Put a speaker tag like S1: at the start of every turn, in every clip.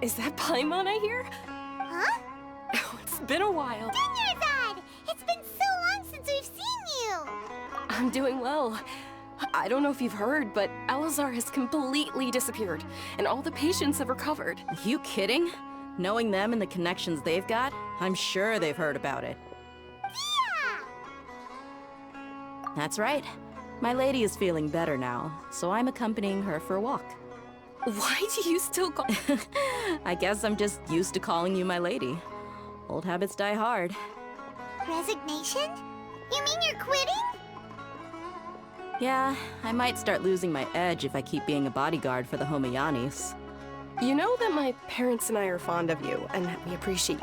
S1: Is that Paimon I hear?
S2: Huh?
S1: Oh, it's been a while.
S2: Dunyazard! It's been so long since we've seen you!
S1: I'm doing well. I don't know if you've heard, but Elazar has completely disappeared, and all the patients have recovered.
S3: You kidding? Knowing them and the connections they've got, I'm sure they've heard about it.
S2: Dehya!
S3: That's right. My lady is feeling better now, so I'm accompanying her for a walk.
S1: Why do you still call...
S3: I guess I'm just used to calling you my lady. Old habits die hard.
S2: Resignation? You mean you're quitting?
S3: Yeah, I might start losing my edge if I keep being a bodyguard for the Homayanis.
S1: You know that my parents and I are fond of you, and that we appreciate...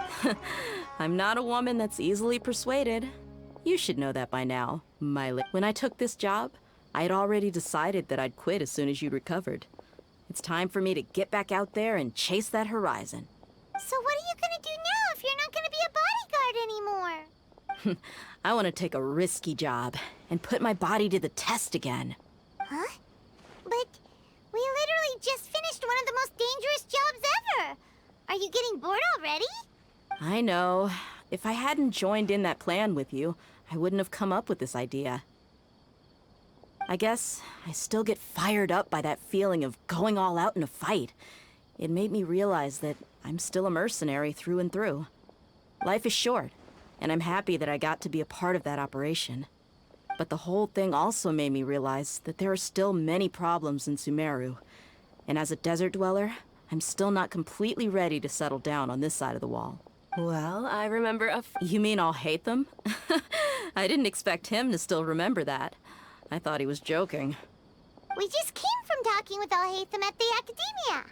S3: I'm not a woman that's easily persuaded. You should know that by now, When I took this job, I had already decided that I'd quit as soon as you recovered. It's time for me to get back out there and chase that horizon.
S2: So what are you gonna do now if you're not gonna be a bodyguard anymore?
S3: I want to take a risky job and put my body to the test again.
S2: Huh? But we literally just finished one of the most dangerous jobs ever! Are you getting bored already?
S3: I know. If I hadn't joined in that plan with you, I wouldn't have come up with this idea. I guess I still get fired up by that feeling of going all out in a fight. It made me realize that I'm still a mercenary through and through. Life is short, and I'm happy that I got to be a part of that operation. But the whole thing also made me realize that there are still many problems in Sumeru. And as a desert dweller, I'm still not completely ready to settle down on this side of the wall.
S1: Well, I remember
S3: You mean I'll hate them? I didn't expect him to still remember that. I thought he was joking.
S2: We just came from talking with Alhaitham at the Academia.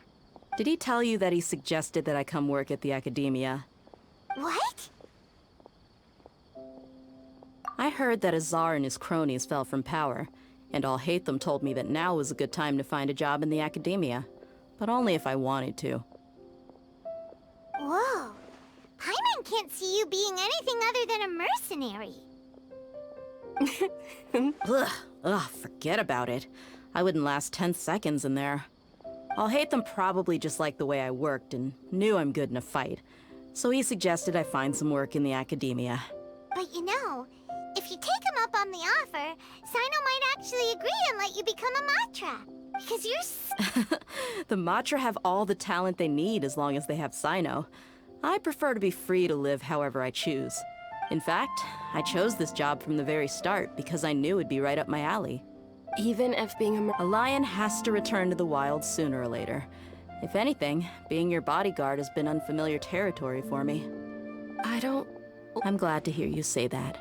S3: Did he tell you that he suggested that I come work at the Academia?
S2: What?
S3: I heard that Azar and his cronies fell from power, and Alhaitham told me that now was a good time to find a job in the Academia, but only if I wanted to.
S2: Whoa. Paimon can't see you being anything other than a mercenary.
S3: Ugh, forget about it. I wouldn't last 10 seconds in there. Alhaitham probably just liked the way I worked and knew I'm good in a fight, so he suggested I find some work in the Academia.
S2: But you know, if you take him up on the offer, Sino might actually agree and let you become a Matra. Because you're
S3: The Matra have all the talent they need as long as they have Sino. I prefer to be free to live however I choose. In fact, I chose this job from the very start because I knew it'd be right up my alley.
S1: Even if being
S3: A lion has to return to the wild sooner or later. If anything, being your bodyguard has been unfamiliar territory for me. I'm glad to hear you say that.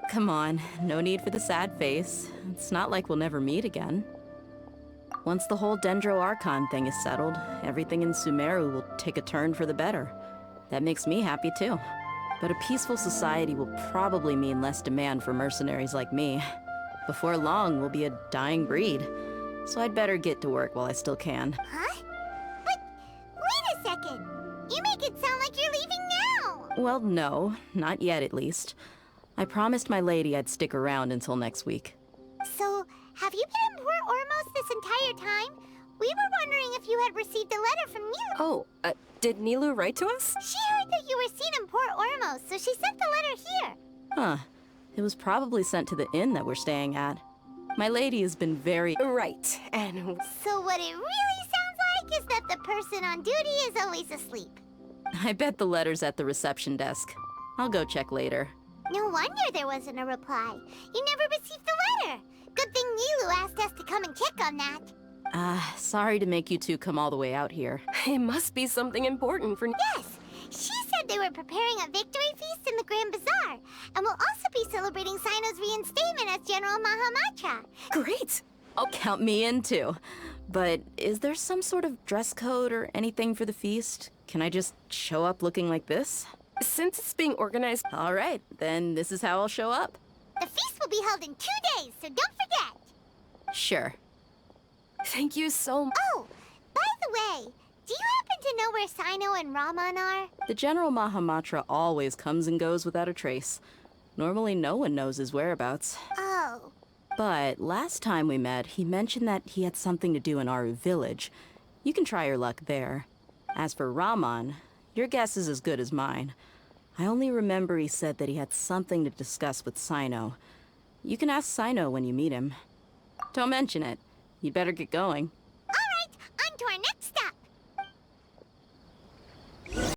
S3: Come on, no need for the sad face. It's not like we'll never meet again. Once the whole Dendro Archon thing is settled, everything in Sumeru will take a turn for the better. That makes me happy too. But a peaceful society will probably mean less demand for mercenaries like me. Before long, we'll be a dying breed. So I'd better get to work while I still can.
S2: Huh? But wait a second. You make it sound like you're leaving now.
S3: Well, no. Not yet, at least. I promised my lady I'd stick around until next week.
S2: So, have you been in Port Ormos this entire time? We were wondering if you had received a letter from Nilu.
S1: Oh, did Nilu write to us?
S2: She heard that you were seen in Port Ormos, so she sent the letter here.
S3: Huh. It was probably sent to the inn that we're staying at. My lady has been very...
S1: Right, and...
S2: So what it really sounds like is that the person on duty is always asleep.
S3: I bet the letter's at the reception desk. I'll go check later.
S2: No wonder there wasn't a reply. You never received the letter. Good thing Nilu asked us to come and check on that.
S3: Sorry to make you two come all the way out here.
S1: It must be something important for...
S2: Yes! She said they were preparing a victory feast in the Grand Bazaar, and will also be celebrating Sino's reinstatement as General Mahamatra.
S1: Great!
S3: I'll count me in too. But is there some sort of dress code or anything for the feast? Can I just show up looking like this?
S1: Since it's being organized...
S3: All right, then this is how I'll show up.
S2: The feast will be held in 2 days, so don't forget.
S3: Sure.
S1: Thank you so much.
S2: Oh, by the way, do you happen to know where Sino and Raman are?
S3: The General Mahamatra always comes and goes without a trace. Normally no one knows his whereabouts.
S2: Oh.
S3: But last time we met, he mentioned that he had something to do in Aru village. You can try your luck there. As for Rahman, your guess is as good as mine. I only remember he said that he had something to discuss with Sino. You can ask Sino when you meet him. Don't mention it. You'd better get going.
S2: All right, on to our next